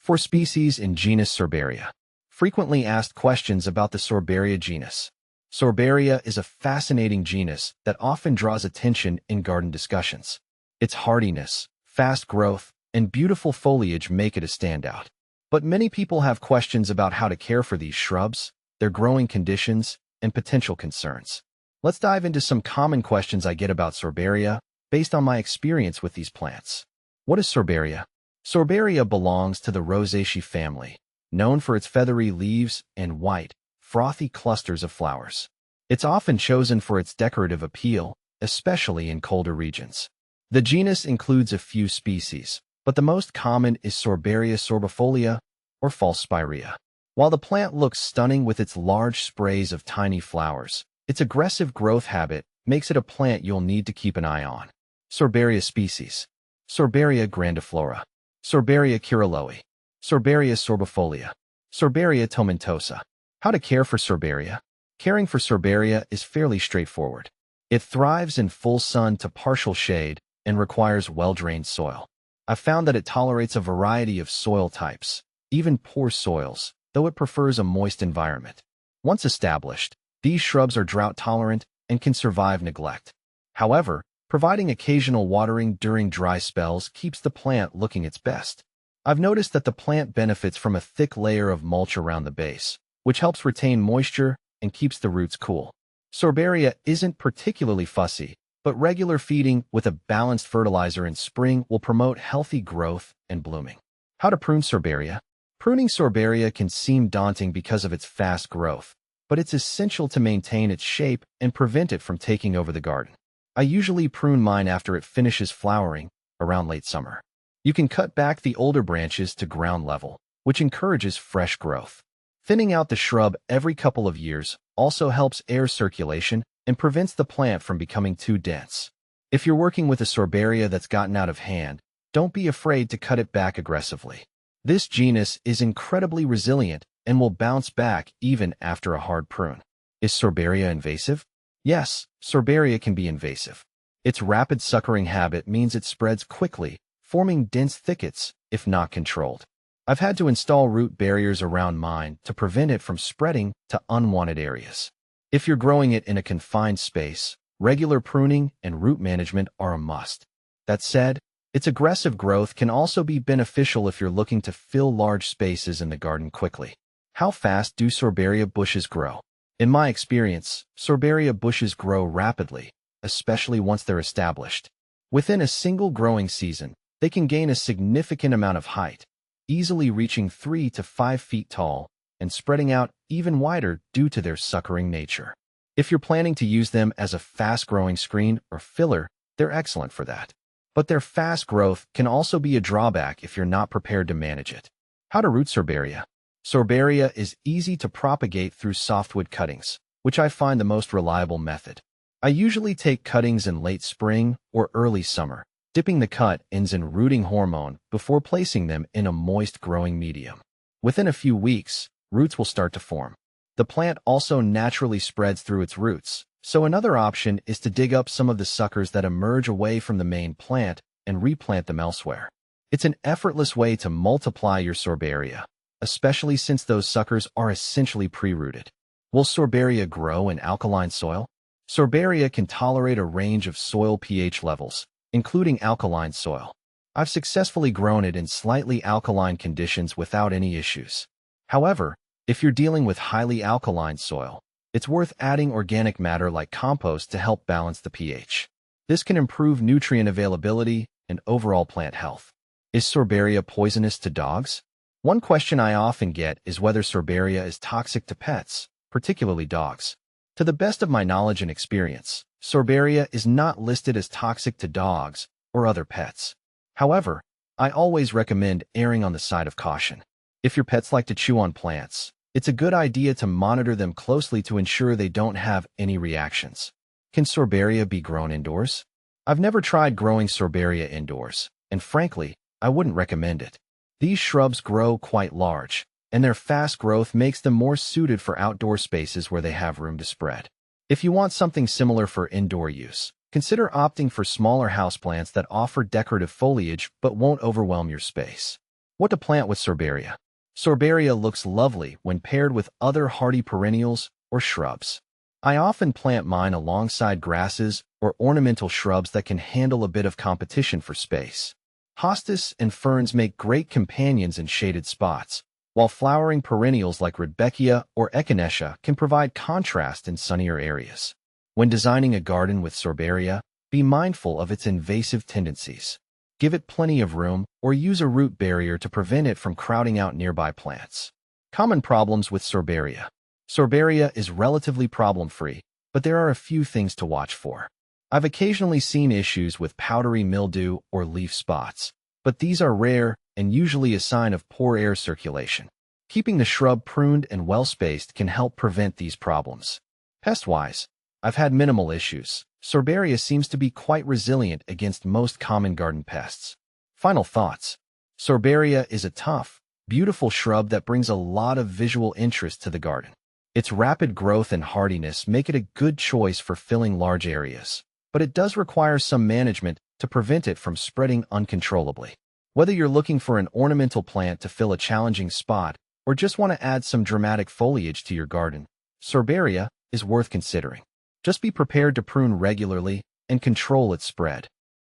4 species in genus Sorbaria. Frequently asked questions about the Sorbaria genus. Sorbaria is a fascinating genus that often draws attention in garden discussions. Its hardiness, fast growth, and beautiful foliage make it a standout. But many people have questions about how to care for these shrubs, their growing conditions, and potential concerns. Let's dive into some common questions I get about Sorbaria based on my experience with these plants. What is Sorbaria? Sorbaria belongs to the Rosaceae family, known for its feathery leaves and white, frothy clusters of flowers. It's often chosen for its decorative appeal, especially in colder regions. The genus includes a few species, but the most common is Sorbaria sorbifolia, or false spirea. While the plant looks stunning with its large sprays of tiny flowers, its aggressive growth habit makes it a plant you'll need to keep an eye on. Sorbaria species. Sorbaria grandiflora. Sorbaria curuloi. Sorbaria sorbifolia. Sorbaria tomentosa. How to care for Sorbaria? Caring for Sorbaria is fairly straightforward. It thrives in full sun to partial shade and requires well-drained soil. I've found that it tolerates a variety of soil types, even poor soils, though it prefers a moist environment. Once established, these shrubs are drought-tolerant and can survive neglect. However, providing occasional watering during dry spells keeps the plant looking its best. I've noticed that the plant benefits from a thick layer of mulch around the base, which helps retain moisture and keeps the roots cool. Sorbaria isn't particularly fussy, but regular feeding with a balanced fertilizer in spring will promote healthy growth and blooming. How to prune Sorbaria? Pruning Sorbaria can seem daunting because of its fast growth, but it's essential to maintain its shape and prevent it from taking over the garden. I usually prune mine after it finishes flowering, around late summer. You can cut back the older branches to ground level, which encourages fresh growth. Thinning out the shrub every couple of years also helps air circulation and prevents the plant from becoming too dense. If you're working with a Sorbaria that's gotten out of hand, don't be afraid to cut it back aggressively. This genus is incredibly resilient and will bounce back even after a hard prune. Is Sorbaria invasive? Yes, Sorbaria can be invasive. Its rapid suckering habit means it spreads quickly, forming dense thickets if not controlled. I've had to install root barriers around mine to prevent it from spreading to unwanted areas. If you're growing it in a confined space, regular pruning and root management are a must. That said, its aggressive growth can also be beneficial if you're looking to fill large spaces in the garden quickly. How fast do Sorbaria bushes grow? In my experience, Sorbaria bushes grow rapidly, especially once they're established. Within a single growing season, they can gain a significant amount of height, easily reaching 3 to 5 feet tall and spreading out even wider due to their suckering nature. If you're planning to use them as a fast-growing screen or filler, they're excellent for that. But their fast growth can also be a drawback if you're not prepared to manage it. How to root Sorbaria? Sorbaria is easy to propagate through softwood cuttings, which I find the most reliable method. I usually take cuttings in late spring or early summer, dipping the cut ends in rooting hormone before placing them in a moist growing medium. Within a few weeks, roots will start to form. The plant also naturally spreads through its roots, so another option is to dig up some of the suckers that emerge away from the main plant and replant them elsewhere. It's an effortless way to multiply your Sorbaria, especially since those suckers are essentially pre-rooted. Will Sorbaria grow in alkaline soil? Sorbaria can tolerate a range of soil pH levels, including alkaline soil. I've successfully grown it in slightly alkaline conditions without any issues. However, if you're dealing with highly alkaline soil, it's worth adding organic matter like compost to help balance the pH. This can improve nutrient availability and overall plant health. Is Sorbaria poisonous to dogs? One question I often get is whether Sorbaria is toxic to pets, particularly dogs. To the best of my knowledge and experience, Sorbaria is not listed as toxic to dogs or other pets. However, I always recommend erring on the side of caution. If your pets like to chew on plants, it's a good idea to monitor them closely to ensure they don't have any reactions. Can Sorbaria be grown indoors? I've never tried growing Sorbaria indoors, and frankly, I wouldn't recommend it. These shrubs grow quite large, and their fast growth makes them more suited for outdoor spaces where they have room to spread. If you want something similar for indoor use, consider opting for smaller houseplants that offer decorative foliage but won't overwhelm your space. What to plant with Sorbaria? Sorbaria looks lovely when paired with other hardy perennials or shrubs. I often plant mine alongside grasses or ornamental shrubs that can handle a bit of competition for space. Hostas and ferns make great companions in shaded spots, while flowering perennials like Rudbeckia or Echinacea can provide contrast in sunnier areas. When designing a garden with Sorbaria, be mindful of its invasive tendencies. Give it plenty of room or use a root barrier to prevent it from crowding out nearby plants. Common problems with Sorbaria. Sorbaria is relatively problem-free, but there are a few things to watch for. I've occasionally seen issues with powdery mildew or leaf spots, but these are rare and usually a sign of poor air circulation. Keeping the shrub pruned and well-spaced can help prevent these problems. Pest-wise, I've had minimal issues. Sorbaria seems to be quite resilient against most common garden pests. Final thoughts. Sorbaria is a tough, beautiful shrub that brings a lot of visual interest to the garden. Its rapid growth and hardiness make it a good choice for filling large areas, but it does require some management to prevent it from spreading uncontrollably. Whether you're looking for an ornamental plant to fill a challenging spot or just want to add some dramatic foliage to your garden, Sorbaria is worth considering. Just be prepared to prune regularly and control its spread.